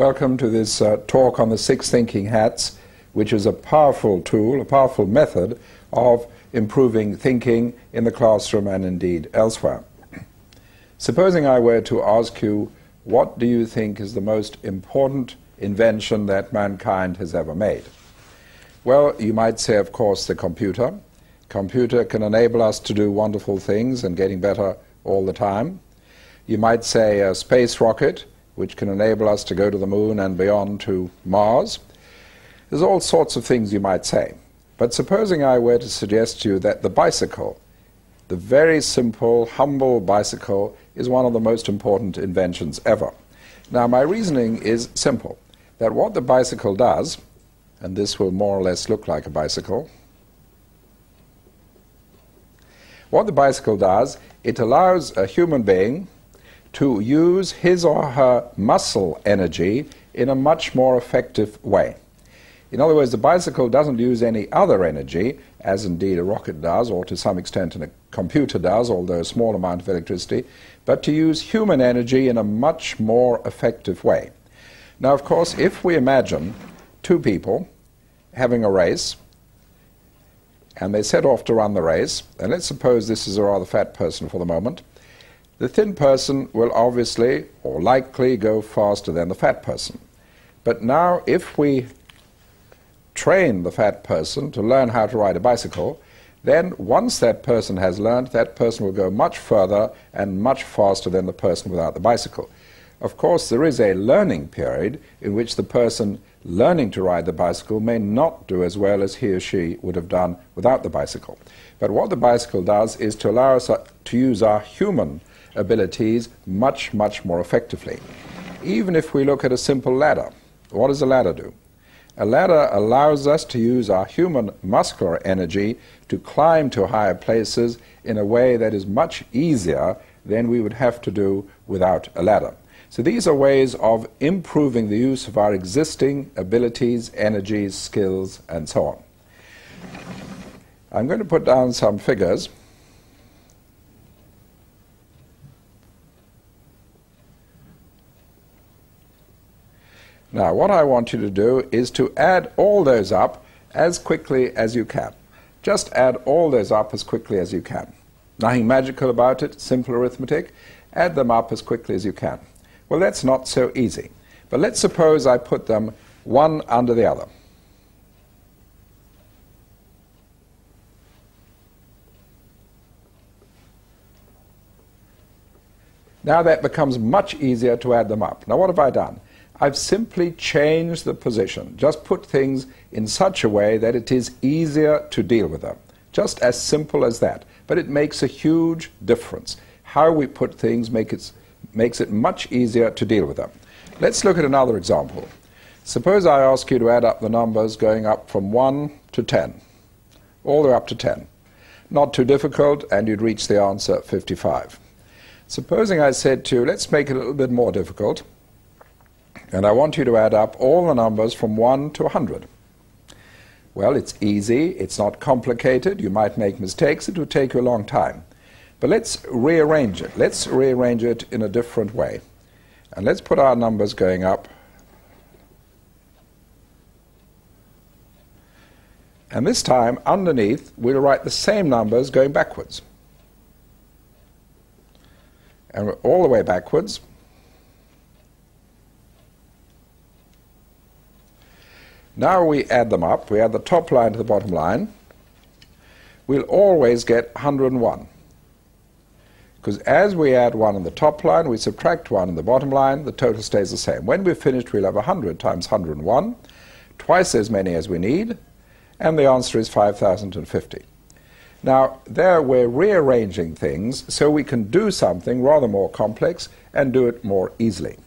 welcome to this talk on the 6 thinking hats, which is a powerful tool, a powerful method of improving thinking in the classroom and indeed elsewhere. Supposing I were to ask you, what do you think is the most important invention that mankind has ever made? Well, you might say, of course, the computer. Computer can enable us to do wonderful things and getting better all the time. You might say a space rocket, which can enable us to go to the moon and beyond to Mars. There's all sorts of things you might say. But supposing I were to suggest to you that the bicycle, the very simple, humble bicycle, is one of the most important inventions ever. Now, my reasoning is simple, that what the bicycle does, and this will more or less look like a bicycle, what the bicycle does, it allows a human being to use his or her muscle energy in a much more effective way. In other words, the bicycle doesn't use any other energy, as indeed a rocket does, or to some extent a computer does, although a small amount of electricity, but to use human energy in a much more effective way. Now, of course, if we imagine 2 people having a race, and they set off to run the race, and let's suppose this is a rather fat person for the moment, the thin person will obviously or likely go faster than the fat person. But now if we train the fat person to learn how to ride a bicycle, then once that person has learned, that person will go much further and much faster than the person without the bicycle. Of course, there is a learning period in which the person learning to ride the bicycle may not do as well as he or she would have done without the bicycle. But what the bicycle does is to allow us to use our human abilities much, much more effectively. Even if we look at a simple ladder, what does a ladder do? A ladder allows us to use our human muscular energy to climb to higher places in a way that is much easier than we would have to do without a ladder. So these are ways of improving the use of our existing abilities, energies, skills, and so on. I'm going to put down some figures. Now, what I want you to do is to add all those up as quickly as you can. Just add all those up as quickly as you can. Nothing magical about it, simple arithmetic. Add them up as quickly as you can. Well, that's not so easy. But let's suppose I put them one under the other. Now that becomes much easier to add them up. Now, what have I done? I've simply changed the position, just put things in such a way that it is easier to deal with them. Just as simple as that. But it makes a huge difference. How we put things makes it much easier to deal with them. Let's look at another example. Suppose I ask you to add up the numbers going up from 1 to 10, all the way up to 10. Not too difficult, and you'd reach the answer 55. Supposing I said to you, let's make it a little bit more difficult, and I want you to add up all the numbers from 1 to 100. Well, it's easy, it's not complicated, you might make mistakes, it will take you a long time. But let's rearrange it. Let's rearrange it in a different way. And let's put our numbers going up. And this time, underneath, we'll write the same numbers going backwards. And all the way backwards. Now we add them up. We add the top line to the bottom line. We'll always get 101. Because as we add 1 on the top line, we subtract 1 on the bottom line, the total stays the same. When we're finished, we'll have 100 times 101, twice as many as we need, and the answer is 5,050. Now, there we're rearranging things so we can do something rather more complex and do it more easily.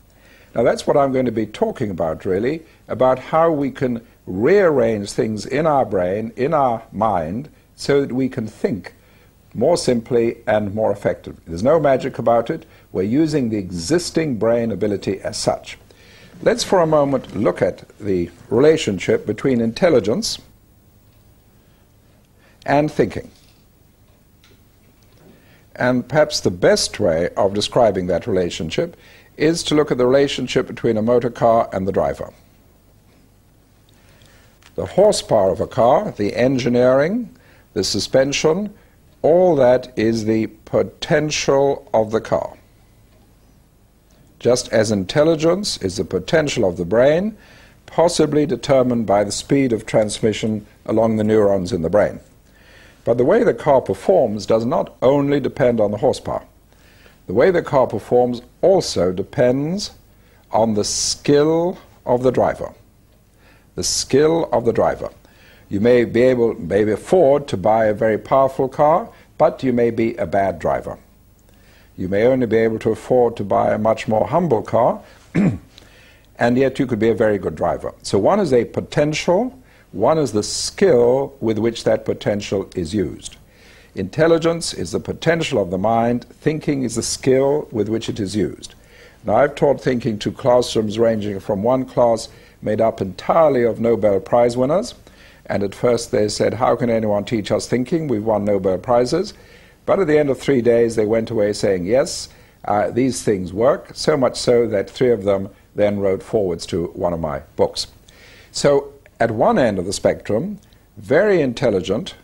Now, that's what I'm going to be talking about, really, about how we can rearrange things in our brain, in our mind, so that we can think more simply and more effectively. There's no magic about it. We're using the existing brain ability as such. Let's for a moment look at the relationship between intelligence and thinking. And perhaps the best way of describing that relationship is to look at the relationship between a motor car and the driver. The horsepower of a car, the engineering, the suspension, all that is the potential of the car. Just as intelligence is the potential of the brain, possibly determined by the speed of transmission along the neurons in the brain. But the way the car performs does not only depend on the horsepower. The way the car performs also depends on the skill of the driver. The skill of the driver. You may afford to buy a very powerful car, but you may be a bad driver. You may only be able to afford to buy a much more humble car, and yet you could be a very good driver. So one is a potential, one is the skill with which that potential is used. Intelligence is the potential of the mind, thinking is the skill with which it is used. Now, I've taught thinking to classrooms ranging from one class made up entirely of Nobel Prize winners, and at first they said, how can anyone teach us thinking? We've won Nobel Prizes. But at the end of 3 days they went away saying, yes, these things work, so much so that 3 of them then wrote forwards to one of my books. So at one end of the spectrum, very intelligent,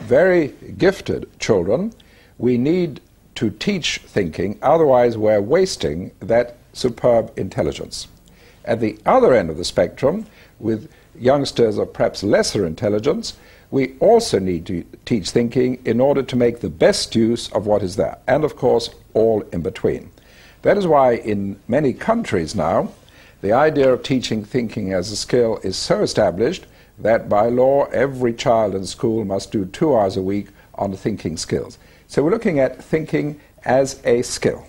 very gifted children, we need to teach thinking, otherwise we're wasting that superb intelligence. At the other end of the spectrum, with youngsters of perhaps lesser intelligence, we also need to teach thinking in order to make the best use of what is there, and of course all in between. That is why in many countries now, the idea of teaching thinking as a skill is so established that by law every child in school must do 2 hours a week on thinking skills. So we're looking at thinking as a skill.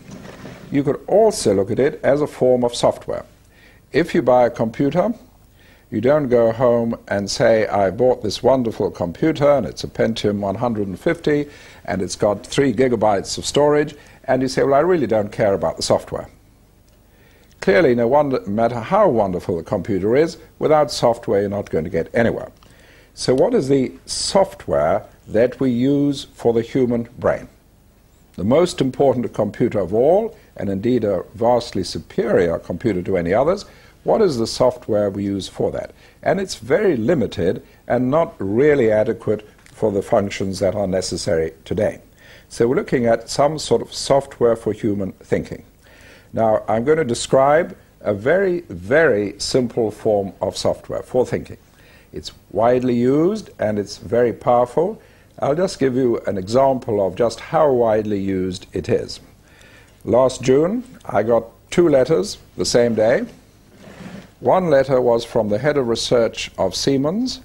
You could also look at it as a form of software. If you buy a computer, you don't go home and say, I bought this wonderful computer and it's a Pentium 150 and it's got 3 gigabytes of storage, and you say, well, I really don't care about the software. Clearly, no matter how wonderful the computer is, without software you're not going to get anywhere. So what is the software that we use for the human brain? The most important computer of all, and indeed a vastly superior computer to any others, what is the software we use for that? And it's very limited and not really adequate for the functions that are necessary today. So we're looking at some sort of software for human thinking. Now, I'm going to describe a very, very simple form of software for thinking. It's widely used and it's very powerful. I'll just give you an example of just how widely used it is. Last June, I got 2 letters the same day. One letter was from the head of research of Siemens.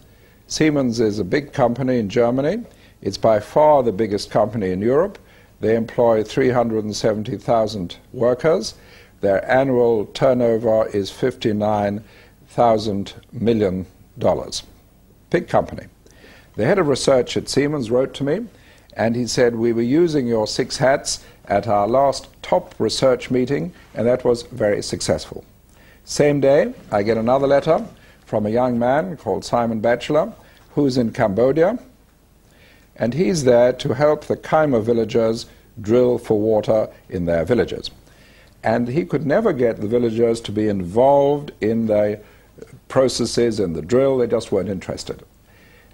Siemens is a big company in Germany. It's by far the biggest company in Europe. They employ 370,000 workers. Their annual turnover is $59,000 million. Big company. The head of research at Siemens wrote to me, and he said, we were using your 6 hats at our last top research meeting, and that was very successful. Same day, I get another letter from a young man called Simon Batchelor, who's in Cambodia, and he's there to help the Khmer villagers drill for water in their villages. And he could never get the villagers to be involved in the processes in the drill. They just weren't interested.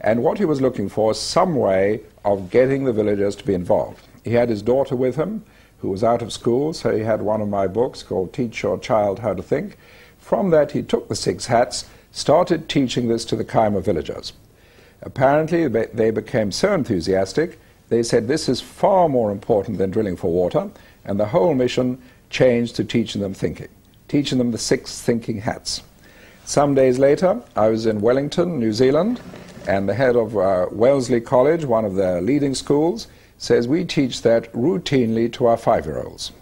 And what he was looking for is some way of getting the villagers to be involved. He had his daughter with him, who was out of school, so he had one of my books called Teach Your Child How to Think. From that, he took the 6 hats, started teaching this to the Khmer villagers. Apparently, they became so enthusiastic, they said this is far more important than drilling for water, and the whole mission changed to teaching them thinking, teaching them the 6 thinking hats. Some days later, I was in Wellington, New Zealand, and the head of Wellesley College, one of their leading schools, says we teach that routinely to our 5-year-olds.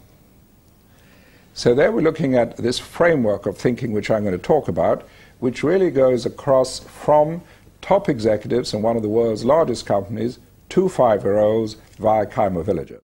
So there we're looking at this framework of thinking which I'm going to talk about, which really goes across from top executives in one of the world's largest companies to 5-year-olds via Khmer villages.